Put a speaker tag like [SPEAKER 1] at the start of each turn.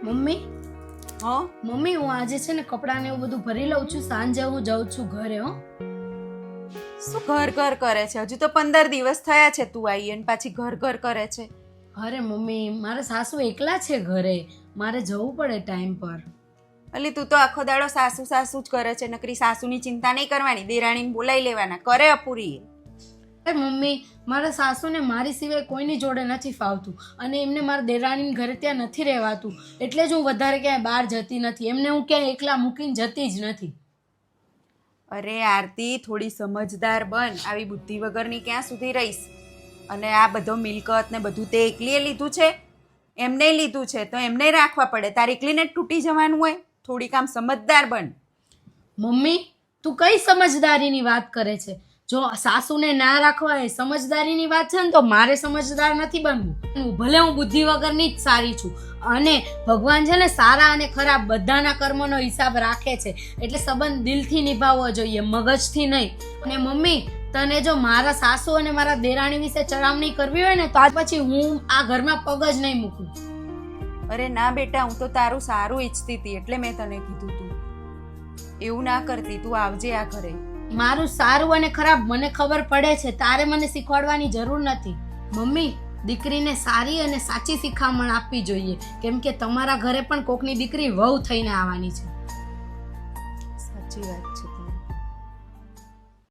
[SPEAKER 1] Mummy
[SPEAKER 2] હો
[SPEAKER 1] mummy હું આજે છે ને કપડાં ને એવું બધું ભરી લઉં છું, સાંજે હું જાઉં છું ઘરે.
[SPEAKER 2] શું ઘર ઘર કરે છે? હજુ તો 15 દિવસ થયા છે તું આવી અને પાછી ઘર ઘર કરે છે.
[SPEAKER 1] અરે મમ્મી મારા સાસુ એકલા છે ઘરે, મારે જવું પડે ટાઈમ પર.
[SPEAKER 2] અલી તું તો આખો દાડો સાસુ સાસુ જ કરે છે. નકરી સાસુની ચિંતા નહીં કરવાની, દેરાણીને બોલાવી લેવાના, કરે અપૂરી.
[SPEAKER 1] અરે મમ્મી મારા સાસુને મારી સિવાય કોઈની જોડે નથી ફાવતું અને એમને મારા દેરાણીને ઘરે ત્યાં નથી રહેવાતું, એટલે જ હું વધારે ક્યાંય બહાર જતી નથી. એમને હું ક્યાંય એકલા મૂકીને જતી જ નથી.
[SPEAKER 2] અરે આરતી, થોડી સમજદાર બન. આવી બુદ્ધિ વગરની ક્યાં સુધી રહીશ? અને આ બધો મિલકત ને બધું તે એકલીએ લીધું છે? એમને લીધું છે તો એમને રાખવા પડે. તારી એકલીને જ તૂટી જવાનું હોય? થોડીક આમ સમજદાર બન.
[SPEAKER 1] મમ્મી તું કઈ સમજદારીની વાત કરે છે? જો સાસુને ના રાખવા એ સમજદારીની વાત છે ને તો મારે સમજદાર નથી બનવું. ભલે હું બુદ્ધિ વગરની જ સારી છું અને ભગવાન છે ને સારા અને ખરાબ બધાના કર્મનો હિસાબ રાખે છે, એટલે સંબંધ દિલથી નિભાવવો જોઈએ, મગજથી નહીં. અને મમ્મી તને જો મારા સાસુ અને મારા દેરાણી વિશે ચડામણી કરવી હોય ને તો આજ પછી હું આ ઘરમાં પગ જ નહીં મૂકું.
[SPEAKER 2] અરે ના બેટા, હું તો તારું સારું ઈચ્છતી હતી એટલે મેં તને કીધું તું. એવું ના કરતી, તું આવજે આ ઘરે.
[SPEAKER 1] મારું સારું અને ખરાબ મને ખબર પડે છે, તારે મને શીખવાડવાની જરૂર નથી. મમ્મી દીકરીને સારી અને સાચી શિખામણ આપવી જોઈએ, કેમ કે તમારા ઘરે પણ કોકની દીકરી વહુ થઈને આવવાની છે.
[SPEAKER 2] સાચી વાત.